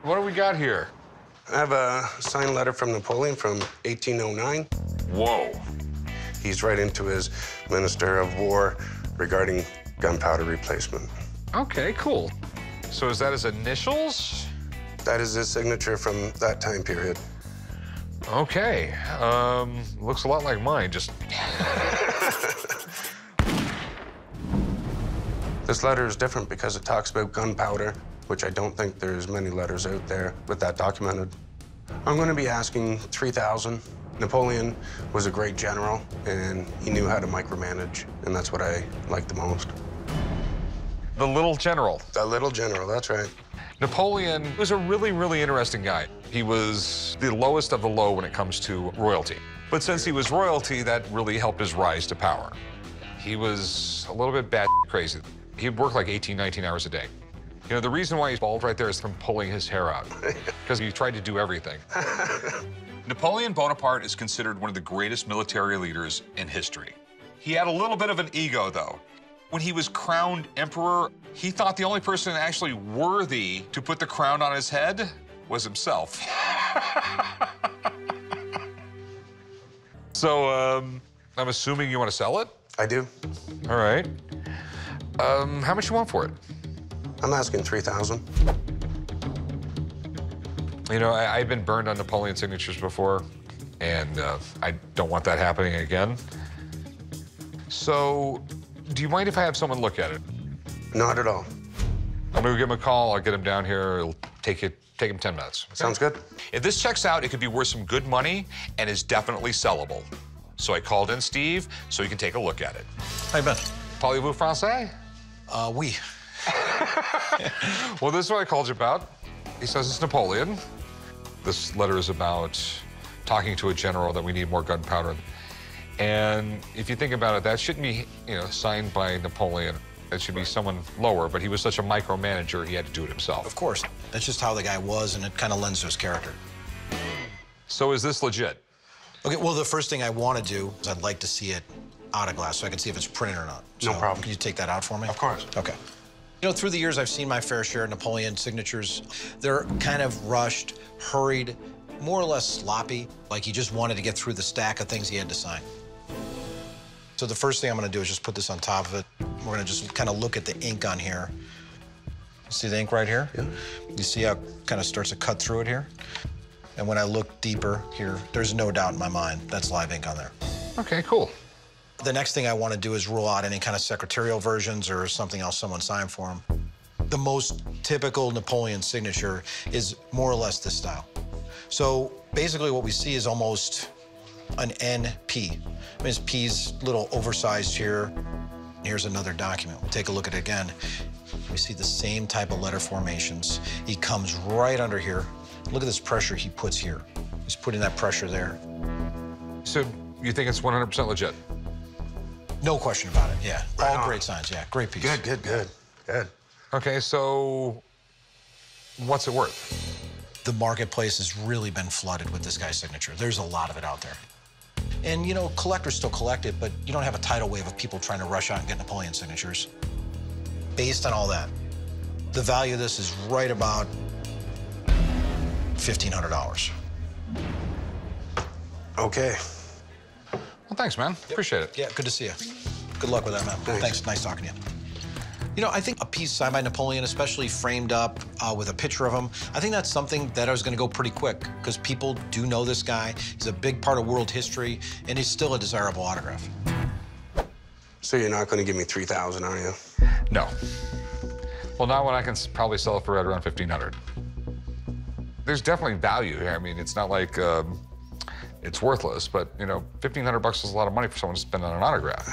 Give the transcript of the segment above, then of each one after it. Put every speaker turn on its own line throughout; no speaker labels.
What do we got here?
I have a signed letter from Napoleon from 1809.
Whoa.
He's writing to his Minister of War regarding gunpowder replacement.
Okay, cool. So is that his initials?
That is his signature from that time period.
Okay. Looks a lot like mine, just...
This letter is different because it talks about gunpowder, which I don't think there's many letters out there with that documented. I'm going to be asking $3,000. Napoleon was a great general, and he knew how to micromanage, and that's what I like the most.
The little general.
The little general, that's right.
Napoleon was a really, really interesting guy. He was the lowest of the low when it comes to royalty. But since he was royalty, that really helped his rise to power. He was a little bit bat crazy. He'd work like 18, 19 hours a day. You know, the reason why he's bald right there is from pulling his hair out, because he tried to do everything.
Napoleon Bonaparte is considered one of the greatest military leaders in history. He had a little bit of an ego, though. When he was crowned emperor, he thought the only person actually worthy to put the crown on his head was himself.
So, I'm assuming you want to sell it?
I do.
All right. How much you want for it?
I'm asking $3,000.
You know, I've been burned on Napoleon signatures before, and I don't want that happening again. So, do you mind if I have someone look at it?
Not at all.
I'm gonna give him a call. I'll get him down here. It'll take him 10 minutes. Okay?
Sounds good.
If this checks out, it could be worth some good money and is definitely sellable. So I called in Steve so he can take a look at it.
How you been?
Parlez-vous français?
Oui.
Well, this is what I called you about. He says it's Napoleon. This letter is about talking to a general that we need more gunpowder. And if you think about it, that shouldn't be, you know, signed by Napoleon. It should be someone lower, but he was such a micromanager, he had to do it himself.
Of course. That's just how the guy was, and it kind of lends to his character.
So is this legit?
Okay, well, the first thing I want to do is I'd like to see it out of glass so I can see if it's printed or not.
No problem.
Can you take that out for me?
Of course.
Okay. You know, through the years, I've seen my fair share of Napoleon signatures. They're kind of rushed, hurried, more or less sloppy, like he just wanted to get through the stack of things he had to sign. So the first thing I'm going to do is just put this on top of it. We're going to just kind of look at the ink on here. See the ink right here?
Yeah.
You see how it kind of starts to cut through it here? And when I look deeper here, there's no doubt in my mind that's live ink on there.
Okay, cool.
The next thing I want to do is rule out any kind of secretarial versions or something else someone signed for him. The most typical Napoleon signature is more or less this style. So basically what we see is almost an NP. I mean, his P's a little oversized here. Here's another document. We'll take a look at it again. We see the same type of letter formations. He comes right under here. Look at this pressure he puts here. He's putting that pressure there.
So you think it's 100% legit?
No question about it, yeah.
Right
All
on.
great signs, yeah. Great piece.
Good.
Okay, so what's it worth?
The marketplace has really been flooded with this guy's signature. There's a lot of it out there. And, you know, collectors still collect it, but you don't have a tidal wave of people trying to rush out and get Napoleon signatures. Based on all that, the value of this is right about $1,500.
Okay.
Well, thanks, man. Appreciate it.
Yeah, good to see you. Good luck with that, man.
Thanks.
Nice talking to you. You know, I think a piece signed by Napoleon, especially framed up with a picture of him, I think that's something that is going to go pretty quick because people do know this guy. He's a big part of world history, and he's still a desirable autograph.
So you're not going to give me $3,000, are you?
No. Well, now when I can probably sell it for right around $1,500. There's definitely value here. I mean, it's not like it's worthless, but, you know, $1,500 is a lot of money for someone to spend on an autograph.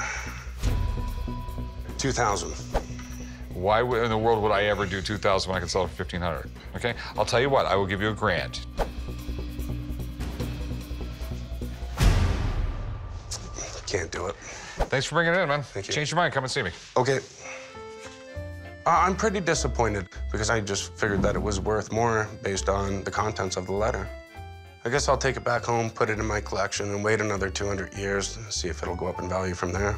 $2,000.
Why in the world would I ever do $2,000 when I can sell it for $1,500? Okay, I'll tell you what, I will give you $1,000.
Can't do it.
Thanks for bringing it in, man.
Thank you.
Change your mind, come and see me.
Okay. I'm pretty disappointed because I just figured that it was worth more based on the contents of the letter. I guess I'll take it back home, put it in my collection, and wait another 200 years to see if it'll go up in value from there.